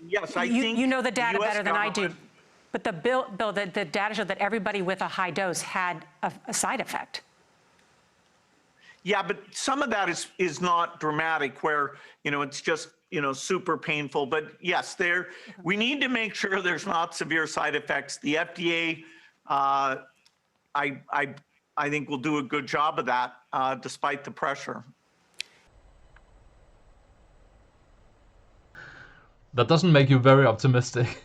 yes, I think You know the data US better than I do. government. But Bill, the data showed that everybody with a high dose had a side effect. Yeah, but some of that is not dramatic where, it's just, super painful. But yes, we need to make sure there's not severe side effects. The FDA, I think will do a good job of that, despite the pressure. That doesn't make you very optimistic.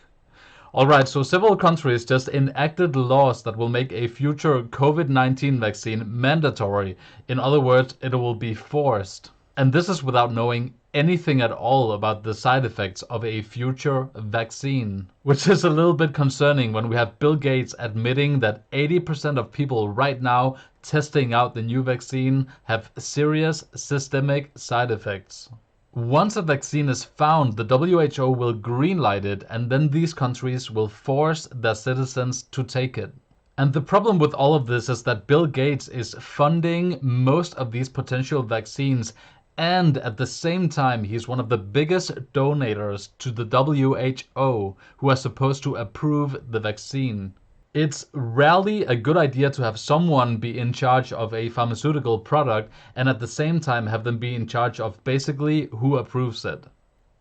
Alright, so several countries just enacted laws that will make a future COVID-19 vaccine mandatory. In other words, it will be forced. And this is without knowing anything at all about the side effects of a future vaccine. Which is a little bit concerning when we have Bill Gates admitting that 80% of people right now testing out the new vaccine have serious systemic side effects. Once a vaccine is found, the WHO will greenlight it, and then these countries will force their citizens to take it. And the problem with all of this is that Bill Gates is funding most of these potential vaccines, and at the same time he's one of the biggest donators to the WHO, who are supposed to approve the vaccine. It's rarely a good idea to have someone be in charge of a pharmaceutical product and at the same time have them be in charge of basically who approves it.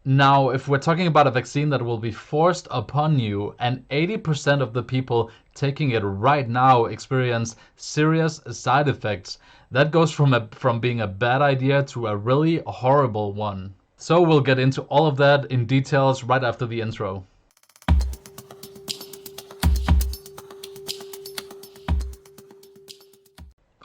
Now, if we're talking about a vaccine that will be forced upon you and 80% of the people taking it right now experience serious side effects, that goes from being a bad idea to a really horrible one. So we'll get into all of that in details right after the intro.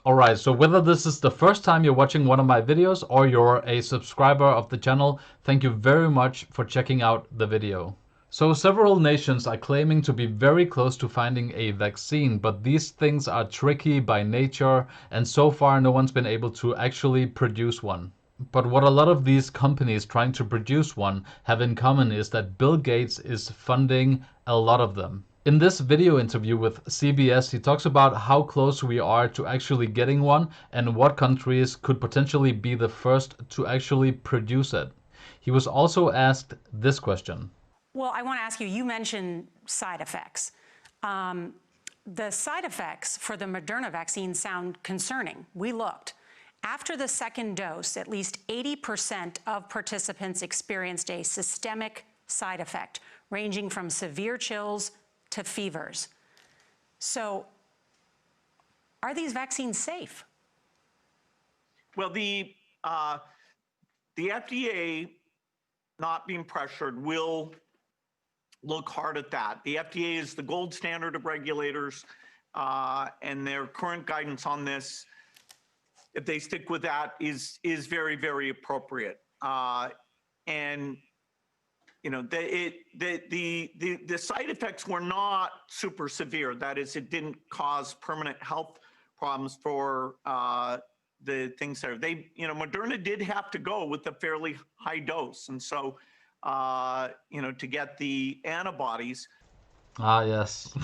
Alright, so whether this is the first time you're watching one of my videos or you're a subscriber of the channel, thank you very much for checking out the video. So several nations are claiming to be very close to finding a vaccine, but these things are tricky by nature, and so far no one's been able to actually produce one. But what a lot of these companies trying to produce one have in common is that Bill Gates is funding a lot of them. In this video interview with CBS, he talks about how close we are to actually getting one and what countries could potentially be the first to actually produce it. He was also asked this question. Well, I want to ask you, you mentioned side effects. The side effects for the Moderna vaccine sound concerning. We looked. After the second dose, at least 80% of participants experienced a systemic side effect, ranging from severe chills to fevers. So, are these vaccines safe? Well, the FDA, not being pressured, will look hard at that. The FDA is the gold standard of regulators, and their current guidance on this, if they stick with that, is very, very appropriate. And the side effects were not super severe. That is, it didn't cause permanent health problems for the things there. Moderna did have to go with a fairly high dose, and so to get the antibodies. Ah, yes.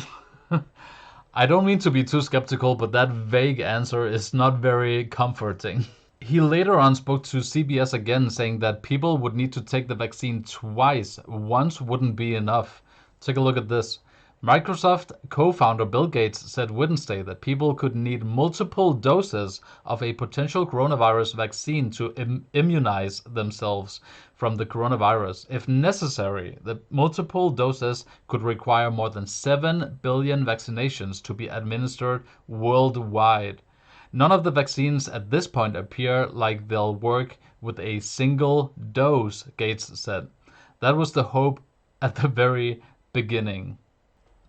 I don't mean to be too skeptical, but that vague answer is not very comforting. He later on spoke to CBS again, saying that people would need to take the vaccine twice. Once wouldn't be enough. Take a look at this. Microsoft co-founder Bill Gates said Wednesday that people could need multiple doses of a potential coronavirus vaccine to immunize themselves from the coronavirus. If necessary, the multiple doses could require more than 7 billion vaccinations to be administered worldwide. None of the vaccines at this point appear like they'll work with a single dose, Gates said. That was the hope at the very beginning.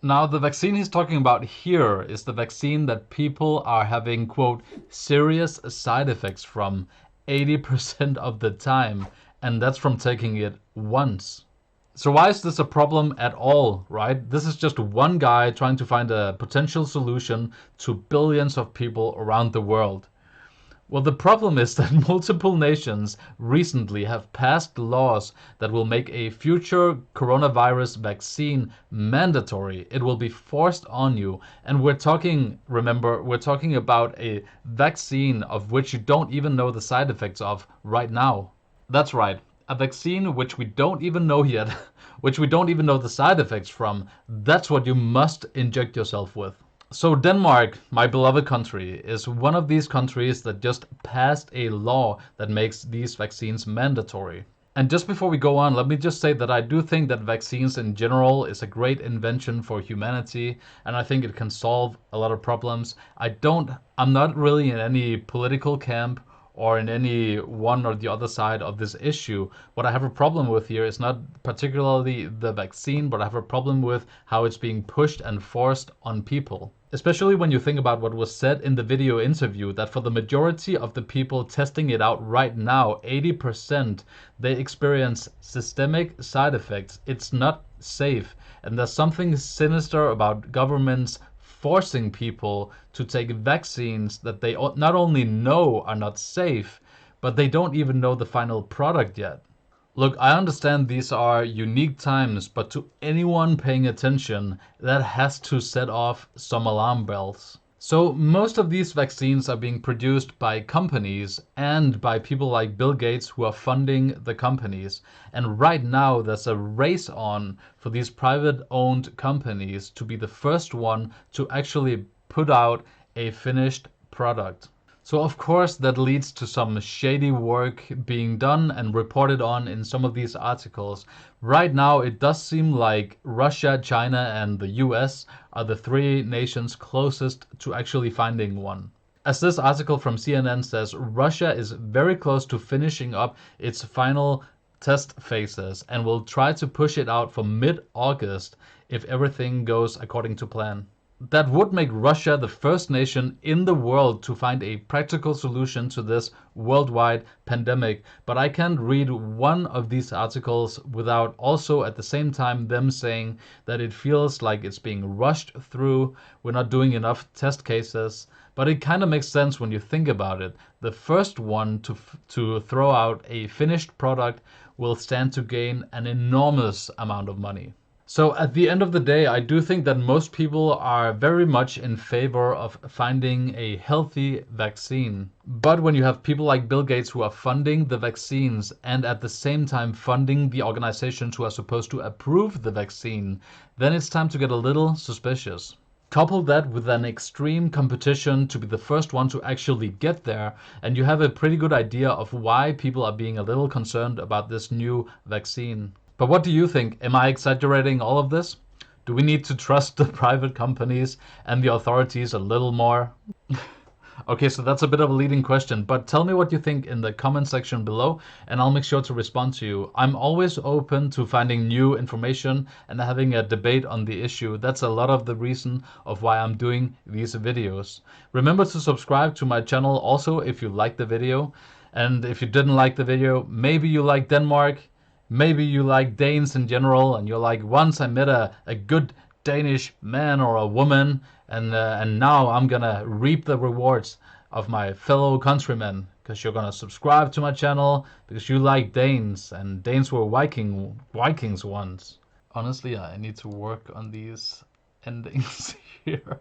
Now, the vaccine he's talking about here is the vaccine that people are having, quote, serious side effects from 80% of the time, and that's from taking it once. So why is this a problem at all, right? This is just one guy trying to find a potential solution to billions of people around the world. Well, the problem is that multiple nations recently have passed laws that will make a future coronavirus vaccine mandatory. It will be forced on you. And remember, we're talking about a vaccine of which you don't even know the side effects of right now. That's right. A vaccine which we don't even know yet which we don't even know the side effects from, that's what you must inject yourself with. So Denmark, my beloved country, is one of these countries that just passed a law that makes these vaccines mandatory. And just before we go on, let me just say that I do think that vaccines in general is a great invention for humanity, and I think it can solve a lot of problems. I'm not really in any political camp or in any one or the other side of this issue. What I have a problem with here is not particularly the vaccine, but I have a problem with how it's being pushed and forced on people. Especially when you think about what was said in the video interview, that for the majority of the people testing it out right now, 80%, they experience systemic side effects. It's not safe. And there's something sinister about governments forcing people to take vaccines that they not only know are not safe, but they don't even know the final product yet. Look, I understand these are unique times, but to anyone paying attention, that has to set off some alarm bells. So most of these vaccines are being produced by companies and by people like Bill Gates who are funding the companies. And right now there's a race on for these private-owned companies to be the first one to actually put out a finished product. So of course that leads to some shady work being done and reported on in some of these articles. Right now it does seem like Russia, China and the US are the three nations closest to actually finding one. As this article from CNN says, Russia is very close to finishing up its final test phases and will try to push it out for mid-August if everything goes according to plan. That would make Russia the first nation in the world to find a practical solution to this worldwide pandemic. But I can't read one of these articles without also at the same time them saying that it feels like it's being rushed through, we're not doing enough test cases. But it kind of makes sense when you think about it. The first one to throw out a finished product will stand to gain an enormous amount of money. So at the end of the day, I do think that most people are very much in favor of finding a healthy vaccine. But when you have people like Bill Gates who are funding the vaccines and at the same time funding the organizations who are supposed to approve the vaccine, then it's time to get a little suspicious. Couple that with an extreme competition to be the first one to actually get there, and you have a pretty good idea of why people are being a little concerned about this new vaccine. But what do you think? Am I exaggerating all of this? Do we need to trust the private companies and the authorities a little more? Okay, so that's a bit of a leading question, but tell me what you think in the comment section below and I'll make sure to respond to you. I'm always open to finding new information and having a debate on the issue. That's a lot of the reason of why I'm doing these videos. Remember to subscribe to my channel also if you liked the video. And if you didn't like the video, maybe you like Denmark, maybe you like Danes in general, and you're like, once I met a good Danish man or a woman, and now I'm gonna reap the rewards of my fellow countrymen, because you're gonna subscribe to my channel because you like Danes, and Danes were Vikings once. Honestly, I need to work on these endings here.